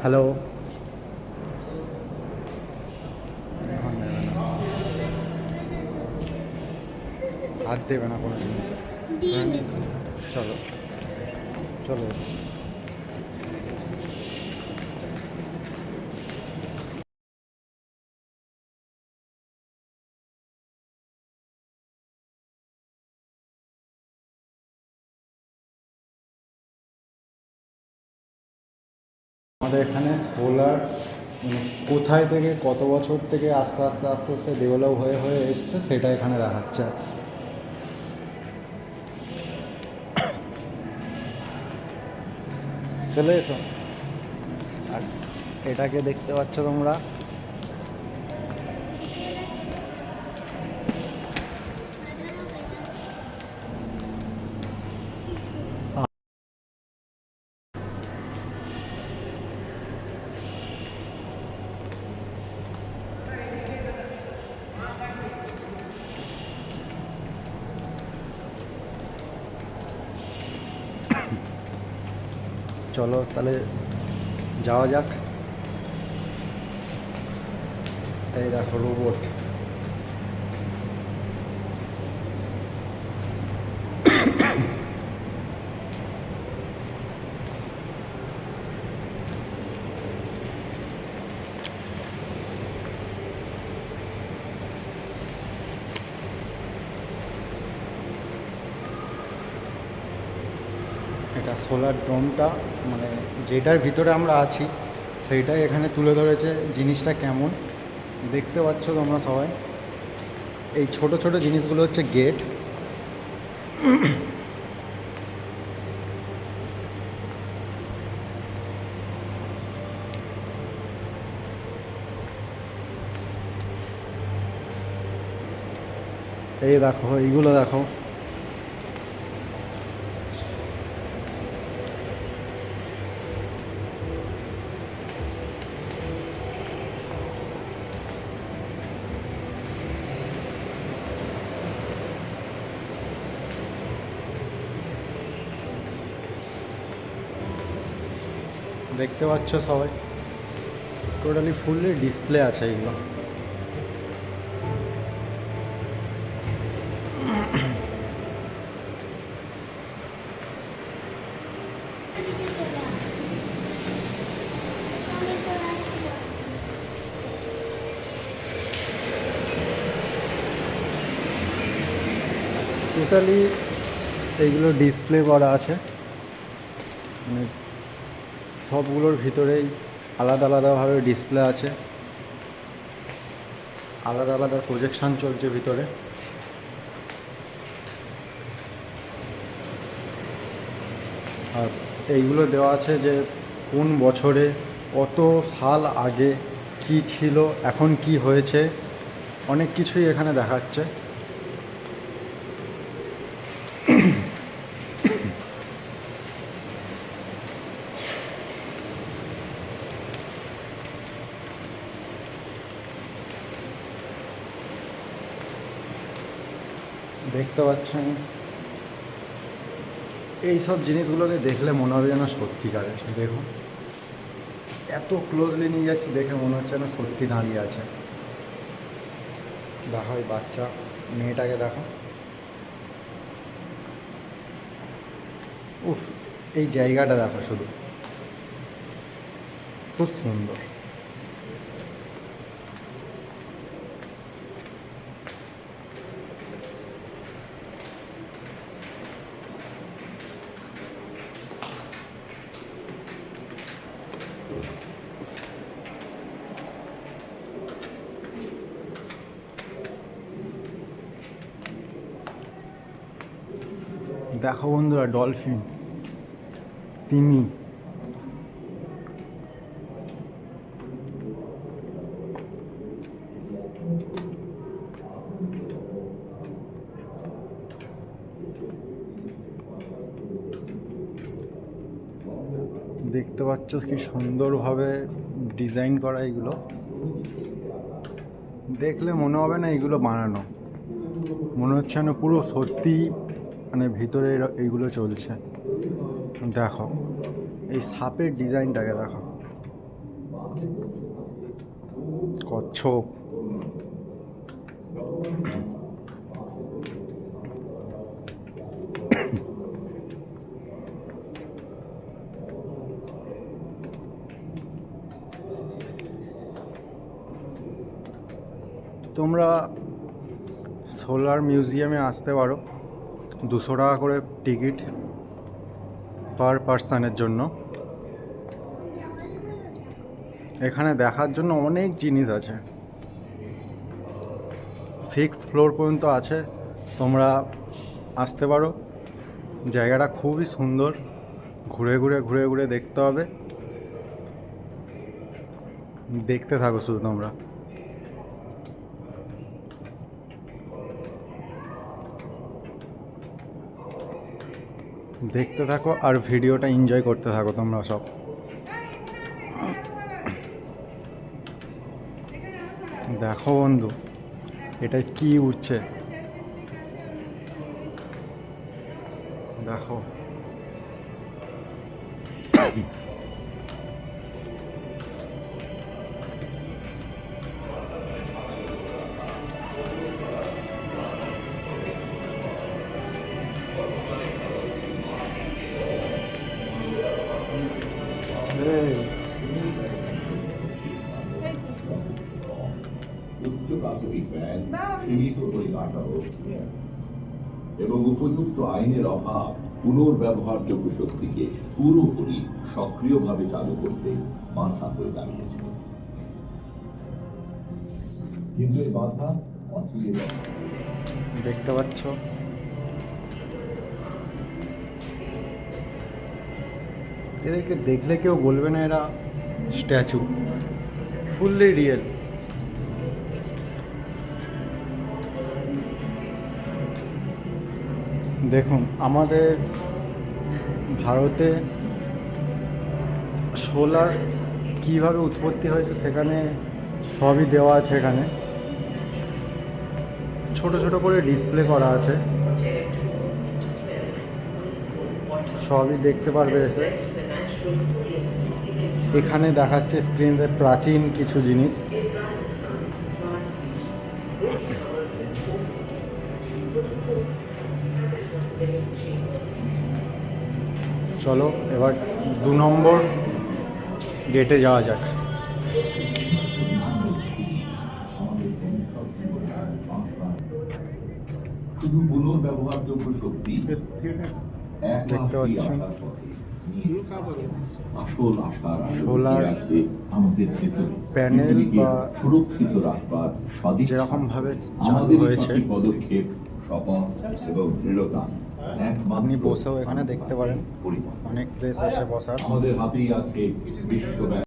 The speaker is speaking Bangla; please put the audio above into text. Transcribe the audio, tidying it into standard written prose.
হ্যালো। হাত দেবে না কোনো জিনিসে। চলো চলো। আমাদের এখানে সোলার কোথায় থেকে কত বছর থেকে আস্তে আস্তে আস্তে আস্তে ডেভেলপ হয়ে হয়ে এসছে সেটা এখানে দেখাচ্ছে। চলে এসো। আর এটাকে দেখতে পাচ্ছ তোমরা, চলো তাহলে যাওয়া যাক। এই দেখো রোবট। এটা সোলার ড্রোনটা, মানে যেটার ভিতরে আমরা আছি সেইটাই এখানে তুলে ধরেছে জিনিসটা কেমন। দেখতে পাচ্ছ তোমরা সবাই, এই ছোট ছোট জিনিসগুলো হচ্ছে গেট। এই দেখো, এইগুলো দেখো। দেখতে পাচ্ছ সবাই, টোটালি ফুললি ডিসপ্লে আছে এগুলো। টোটালি এইগুলো ডিসপ্লে করা আছে, মানে সবগুলোর ভিতরেই আলাদা আলাদাভাবে ডিসপ্লে আছে, আলাদা আলাদা প্রজেকশান চলছে ভিতরে। আর এইগুলো দেওয়া আছে যে কোন বছরে কত সাল আগে কি ছিল, এখন কি হয়েছে, অনেক কিছুই এখানে দেখাচ্ছে। দেখতে পাচ্ছেন, এই সব জিনিসগুলোকে দেখলে মনে হবে যেন সত্যিকারের। দেখুন, এত ক্লোজলি নিয়ে যাচ্ছে, দেখে মনে হচ্ছে যেন সত্যি দাঁড়িয়ে আছে। দেখো এই বাচ্চা মেয়েটাকে দেখো। উফ, এই জায়গাটা দেখো শুধু, খুব সুন্দর। দেখো বন্ধুরা, ডলফিন, তিমি। দেখতে পাচ্ছ কি সুন্দরভাবে ডিজাইন করা এগুলো। দেখলে মনে হবে না এগুলো বানানো, মনে হচ্ছে না পুরো সত্যি, মানে ভিতরে এইগুলো চলছে। দেখো এই সাপের ডিজাইনটাকে দেখো। কচ্ছপ। তোমরা সোলার মিউজিয়ামে আসতে পারো, 200 টাকা করে টিকিট পার পার্সনের জন্য। এখানে দেখার জন্য অনেক জিনিস আছে, 6th ফ্লোর পর্যন্ত আছে, তোমরা আসতে পারো। জায়গাটা খুবই সুন্দর, ঘুরে ঘুরে দেখতে হবে। দেখতে থাকো শুধু তোমরা। দেখতে থাকো আর ভিডিওটা এনজয় করতে থাকো তোমরা সব। দেখো বন্ধু, এটা কি উঠছে দেখো। উচ্চ প্রাথমিক ব্যাংক, সীমিত পরিকাঠামো এবং উপযুক্ত আইনের অভাব পুনর্ব্যবহারযোগ্য শক্তিকে পুরোপুরি সক্রিয়ভাবে চালু করতে বাধা হয়ে দাঁড়িয়েছে। কিন্তু এই বাধা অচিরে দেখতে পাচ্ছ, এদেরকে দেখলে কেউ বলবে না এরা স্ট্যাচু, ফুললি রিয়েল। দেখুন, আমাদের ভারতে সোলার কীভাবে উৎপত্তি হয়েছে সেখানে সবই দেওয়া আছে। এখানে ছোট ছোট করে ডিসপ্লে করা আছে, সবই দেখতে পারবে এসে। এখানে দেখাচ্ছে স্ক্রিনে প্রাচীন কিছু জিনিস। চলো এবার 2 নম্বর গেটে যাওয়া যাক। শুধু পুনর্ব্যবহারযোগ্য শক্তি দেখতে পাচ্ছেন আসল আশার সোলার আছে আমাদের ভেতরে প্যানেল বা সুরক্ষিত রাখবার সদিচ্ছা, যেরকমভাবে চালু আমাদের হয়েছে। সঠিক পদক্ষেপ, শপথ এবং দৃঢ়তা আপনি বসেও এখানে দেখতে পারেন, অনেক প্লেস আছে বসার। আমাদের হাতেই আছে বিশ্বব্যাপী